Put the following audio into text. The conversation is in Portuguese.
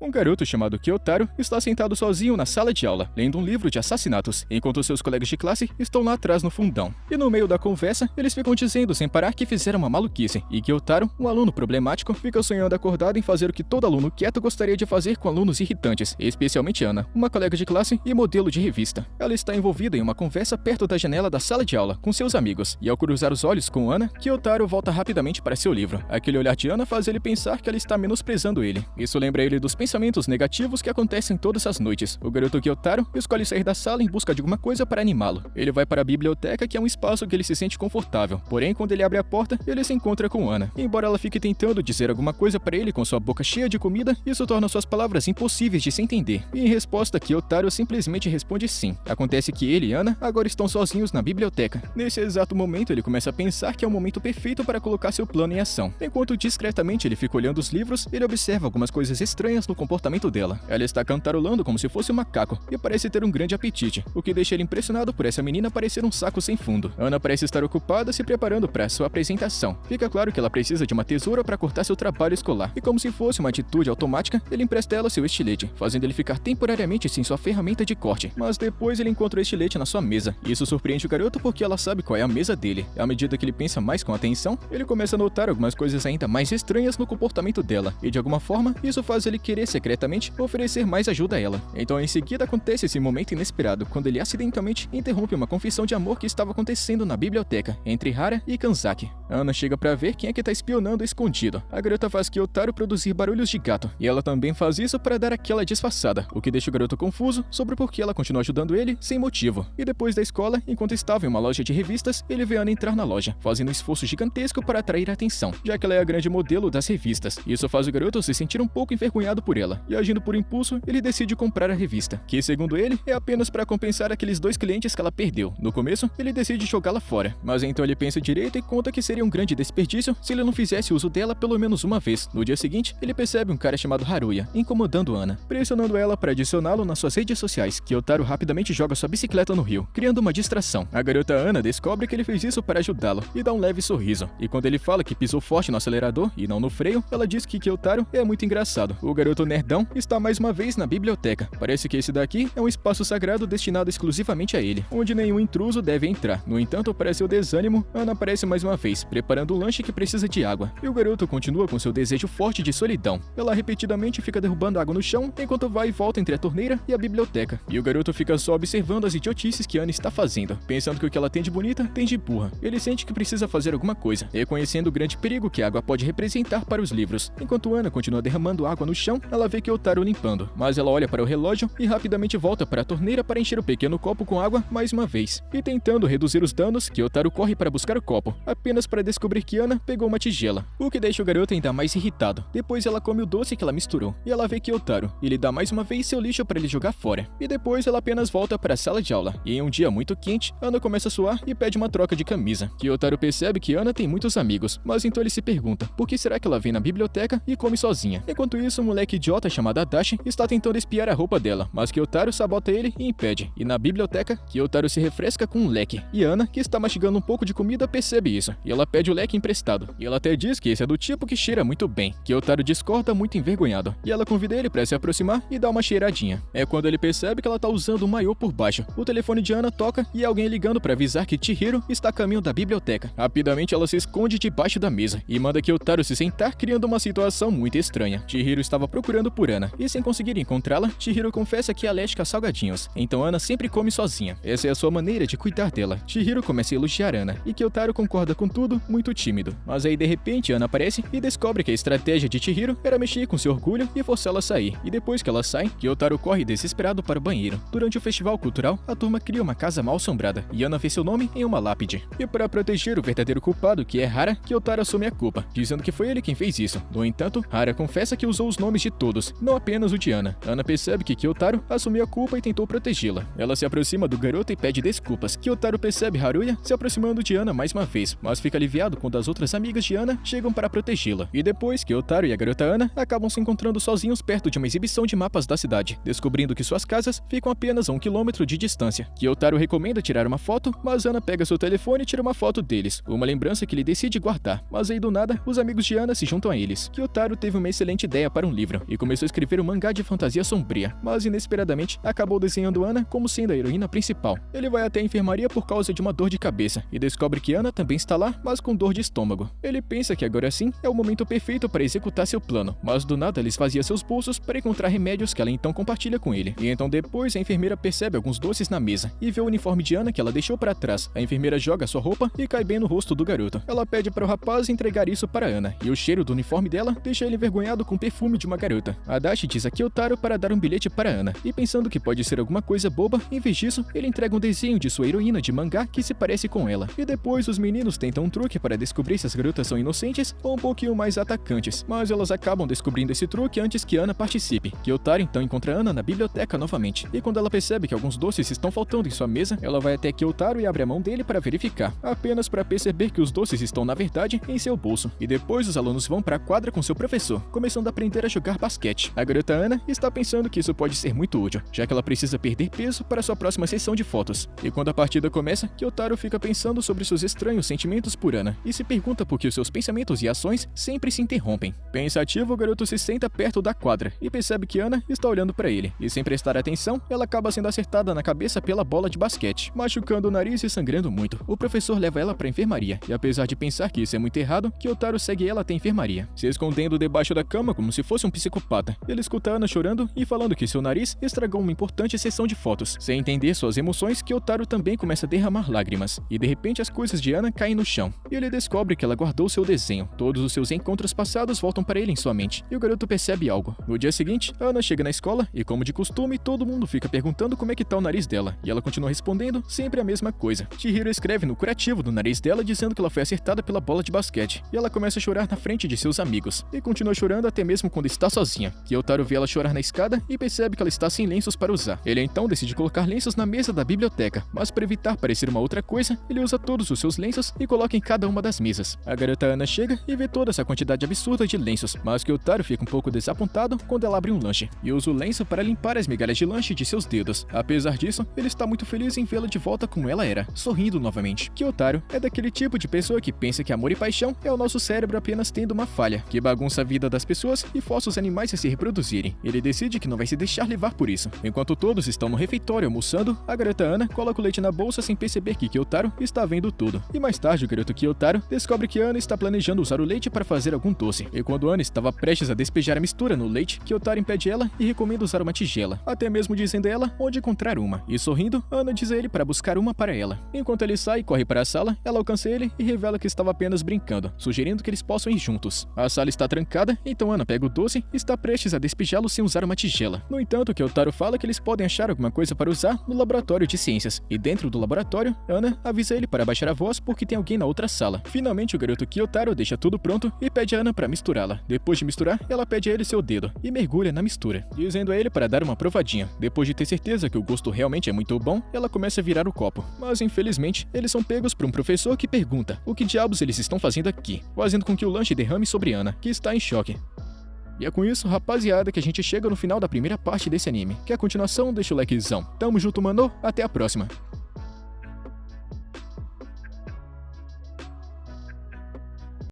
Um garoto chamado Kyotaro está sentado sozinho na sala de aula, lendo um livro de assassinatos, enquanto seus colegas de classe estão lá atrás no fundão. E no meio da conversa, eles ficam dizendo sem parar que fizeram uma maluquice, e Kyotaro, um aluno problemático, fica sonhando acordado em fazer o que todo aluno quieto gostaria de fazer com alunos irritantes, especialmente Ana, uma colega de classe e modelo de revista. Ela está envolvida em uma conversa perto da janela da sala de aula, com seus amigos, e ao cruzar os olhos com Ana, Kyotaro volta rapidamente para seu livro. Aquele olhar de Ana faz ele pensar que ela está menosprezando ele. Isso lembra ele dos pensamentos negativos que acontecem todas as noites. O garoto Kyotaro escolhe sair da sala em busca de alguma coisa para animá-lo. Ele vai para a biblioteca, que é um espaço que ele se sente confortável. Porém, quando ele abre a porta, ele se encontra com Ana. Embora ela fique tentando dizer alguma coisa para ele com sua boca cheia de comida, isso torna suas palavras impossíveis de se entender. E em resposta, Kyotaro simplesmente responde sim. Acontece que ele e Ana agora estão sozinhos na biblioteca. Nesse exato momento, ele começa a pensar que é o momento perfeito para colocar seu plano em ação. Enquanto discretamente ele fica olhando os livros, ele observa algumas coisas estranhas no comportamento dela. Ela está cantarolando como se fosse um macaco e parece ter um grande apetite, o que deixa ele impressionado por essa menina parecer um saco sem fundo. Ana parece estar ocupada se preparando para sua apresentação. Fica claro que ela precisa de uma tesoura para cortar seu trabalho escolar, e como se fosse uma atitude automática, ele empresta a ela seu estilete, fazendo ele ficar temporariamente sem sua ferramenta de corte. Mas depois ele encontra o estilete na sua mesa. Isso surpreende o garoto porque ela sabe qual é a mesa dele. À medida que ele pensa mais com atenção, ele começa a notar algumas coisas ainda mais estranhas no comportamento dela, e de alguma forma, isso faz ele querer secretamente oferecer mais ajuda a ela. Então em seguida acontece esse momento inesperado, quando ele acidentalmente interrompe uma confissão de amor que estava acontecendo na biblioteca, entre Hara e Kanzaki. Ana chega pra ver quem é que tá espionando escondido. A garota faz Kyotaro produzir barulhos de gato, e ela também faz isso para dar aquela disfarçada, o que deixa o garoto confuso sobre por que ela continua ajudando ele sem motivo. E depois da escola, enquanto estava em uma loja de revistas, ele vê Ana entrar na loja, fazendo um esforço gigantesco para atrair a atenção, já que ela é a grande modelo das revistas. Isso faz o garoto se sentir um pouco envergonhado por ela, e agindo por impulso, ele decide comprar a revista, que segundo ele, é apenas para compensar aqueles 2 clientes que ela perdeu. No começo, ele decide jogá-la fora, mas então ele pensa direito e conta que seria um grande desperdício se ele não fizesse uso dela pelo menos uma vez. No dia seguinte, ele percebe um cara chamado Haruya incomodando Ana, pressionando ela para adicioná-lo nas suas redes sociais. Kyotaro rapidamente joga sua bicicleta no rio, criando uma distração. A garota Ana descobre que ele fez isso para ajudá-lo e dá um leve sorriso. E quando ele fala que pisou forte no acelerador e não no freio, ela diz que Kyotaro é muito engraçado. O garoto nerdão está mais uma vez na biblioteca. Parece que esse daqui é um espaço sagrado destinado exclusivamente a ele, onde nenhum intruso deve entrar. No entanto, para seu desânimo, Ana aparece mais uma vez, preparando um lanche que precisa de água. E o garoto continua com seu desejo forte de solidão. Ela repetidamente fica derrubando água no chão, enquanto vai e volta entre a torneira e a biblioteca. E o garoto fica só observando as idiotices que Ana está fazendo, pensando que o que ela tem de bonita, tem de burra. Ele sente que precisa fazer alguma coisa, reconhecendo o grande perigo que a água pode representar para os livros. Enquanto Ana continua derramando água no chão, ela vê Kyotaro limpando, mas ela olha para o relógio e rapidamente volta para a torneira para encher o pequeno copo com água mais uma vez. E tentando reduzir os danos, Kyotaro corre para buscar o copo, apenas para descobrir que Ana pegou uma tigela, o que deixa o garoto ainda mais irritado. Depois ela come o doce que ela misturou, e ela vê Kyotaro, e ele dá mais uma vez seu lixo para ele jogar fora. E depois ela apenas volta para a sala de aula, e em um dia muito quente, Ana começa a suar e pede uma troca de camisa. Kyotaro percebe que Ana tem muitos amigos, mas então ele se pergunta, por que será que ela vem na biblioteca e come sozinha? Enquanto isso, um moleque idiota chamado Adachi está tentando espiar a roupa dela, mas Kyotaro sabota ele e impede. E na biblioteca, Kyotaro se refresca com um leque, e Ana, que está mastigando um pouco de comida, percebe isso, e ela pede o leque emprestado. E ela até diz que esse é do tipo que cheira muito bem. Kyotaro discorda muito envergonhado, e ela convida ele para se aproximar e dar uma cheiradinha. É quando ele percebe que ela tá usando um maiô por baixo. O telefone de Ana toca e é alguém ligando para avisar que Chihiro está a caminho da biblioteca. Rapidamente ela se esconde debaixo da mesa e manda Kyotaro se sentar, criando uma situação muito estranha. Chihiro estava procurando por Ana, e sem conseguir encontrá-la, Chihiro confessa que é alérgica a salgadinhos, então Ana sempre come sozinha. Essa é a sua maneira de cuidar dela. Chihiro começa a elogiar Ana, e Kyotaro concorda com tudo, muito tímido. Mas aí de repente Ana aparece e descobre que a estratégia de Chihiro era mexer com seu orgulho e forçá-la a sair. E depois que ela sai, Kyotaro corre desesperado para o banheiro. Durante o festival cultural, a turma cria uma casa mal assombrada, e Ana vê seu nome em uma lápide. E para proteger o verdadeiro culpado, que é Hara, Kyotaro assume a culpa, dizendo que foi ele quem fez isso. No entanto, Hara confessa que usou os nomes de todos, não apenas o de Ana. Ana percebe que Kyotaro assumiu a culpa e tentou protegê-la. Ela se aproxima do garoto e pede desculpas. Kyotaro percebe Haruya se aproximando de Ana mais uma vez, mas fica aliviado quando as outras amigas de Ana chegam para protegê-la. E depois, Kyotaro e a garota Ana acabam se encontrando sozinhos perto de uma exibição de mapas da cidade, descobrindo que suas casas ficam apenas a 1 quilômetro de distância. Kyotaro recomenda tirar uma foto, mas Ana pega seu telefone e tira uma foto deles, uma lembrança que ele decide guardar. Mas aí do nada, os amigos de Ana se juntam a eles. Kyotaro teve uma excelente ideia para um livro e começou a escrever um mangá de fantasia sombria, mas inesperadamente acabou desenhando Ana como sendo a heroína principal. Ele vai até a enfermaria por causa de uma dor de cabeça e descobre que Ana também está lá, mas com dor de estômago. Ele pensa que agora sim é o momento perfeito para executar seu plano, mas do nada ele esvazia seus bolsos para encontrar remédios que ela então compartilha com ele. E então depois a enfermeira percebe alguns doces na mesa e vê o uniforme de Ana que ela deixou para trás. A enfermeira joga sua roupa e cai bem no rosto do garoto. Ela pede para o rapaz entregar isso para Ana, e o cheiro do uniforme dela deixa ele envergonhado com o perfume de uma garota. Adachi diz a Kyotaro para dar um bilhete para Ana, e pensando que pode ser alguma coisa boba, em vez disso, ele entrega um desenho de sua heroína de mangá que se parece com ela. E depois os meninos tentam um truque para descobrir se as garotas são inocentes ou um pouquinho mais atacantes, mas elas acabam descobrindo esse truque antes que Ana participe. Kyotaro então encontra Ana na biblioteca novamente, e quando ela percebe que alguns doces estão faltando em sua mesa, ela vai até Kyotaro e abre a mão dele para verificar, apenas para perceber que os doces estão na verdade em seu bolso. E depois os alunos vão para a quadra com seu professor, começando a aprender a jogar basquete. A garota Ana está pensando que isso pode ser muito útil, já que ela precisa perder peso para sua próxima sessão de fotos. E quando a partida começa, Kyotaro fica pensando sobre seus estranhos sentimentos por Ana e se pergunta por que os seus pensamentos e ações sempre se interrompem. Pensativo, o garoto se senta perto da quadra e percebe que Ana está olhando para ele, e sem prestar atenção, ela acaba sendo acertada na cabeça pela bola de basquete, machucando o nariz e sangrando muito. O professor leva ela para a enfermaria, e apesar de pensar que isso é muito errado, Kyotaro segue ela até a enfermaria, se escondendo debaixo da cama como se fosse um psicopata. Ele escuta Ana chorando e falando que seu nariz estragou uma importante sessão de fotos. Sem entender suas emoções, Kyotaro também começa a derramar lágrimas, e de repente as coisas de Ana caem no chão, e ele descobre que ela guardou seu desenho. Todos os seus encontros passados voltam para ele em sua mente, e o garoto percebe algo. No dia seguinte, Ana chega na escola, e como de costume, todo mundo fica perguntando como é que tá o nariz dela, e ela continua respondendo sempre a mesma coisa. Chihiro escreve no curativo do nariz dela dizendo que ela foi acertada pela bola de basquete, e ela começa a chorar na frente de seus amigos, e continua chorando até mesmo quando está sozinha. Kyotaro vê ela chorar na escada e percebe que ela está sem lenços para usar. Ele então decide colocar lenços na mesa da biblioteca, mas para evitar parecer uma outra coisa, ele usa todos os seus lenços e coloca em cada uma das mesas. A garota Ana chega e vê toda essa quantidade absurda de lenços, mas Kyotaro fica um pouco desapontado quando ela abre um lanche, e usa o lenço para limpar as migalhas de lanche de seus dedos. Apesar disso, ele está muito feliz em vê-la de volta como ela era, sorrindo novamente. Kyotaro é daquele tipo de pessoa que pensa que amor e paixão é o nosso cérebro apenas tendo uma falha, que bagunça a vida das pessoas e força os animais a se reproduzirem. Ele decide que não vai se deixar levar por isso. Enquanto todos estão no refeitório almoçando, a garota Ana coloca o leite na bolsa sem perceber que Kyotaro está vendo tudo. E mais tarde, o garoto Kyotaro descobre que Ana está planejando usar o leite para fazer algum doce. E quando Ana estava prestes a despejar a mistura no leite, Kyotaro impede ela e recomenda usar uma tigela, até mesmo dizendo a ela onde encontrar uma. E sorrindo, Ana diz a ele para buscar uma para ela. Enquanto ele sai e corre para a sala, ela alcança ele e revela que estava apenas brincando, sugerindo que eles possam ir juntos. A sala está trancada, então Ana pega o doce e está prestes a despejá-lo sem usar uma tigela. No entanto, Kyotaro fala que eles podem achar alguma coisa para usar no laboratório de ciências, e dentro do laboratório, Ana avisa ele para baixar a voz porque tem alguém na outra sala. Finalmente, o garoto Kyotaro deixa tudo pronto e pede a Ana para misturá-la. Depois de misturar, ela pede a ele seu dedo e mergulha na mistura, dizendo a ele para dar uma provadinha. Depois de ter certeza que o gosto realmente é muito bom, ela começa a virar o copo. Mas infelizmente, eles são pegos por um professor que pergunta o que diabos eles estão fazendo aqui, fazendo com que o lanche derrame sobre Ana, que está em choque. E é com isso, rapaziada, que a gente chega no final da primeira parte desse anime. Quer a continuação? Deixa o likezão. Tamo junto, mano. Até a próxima.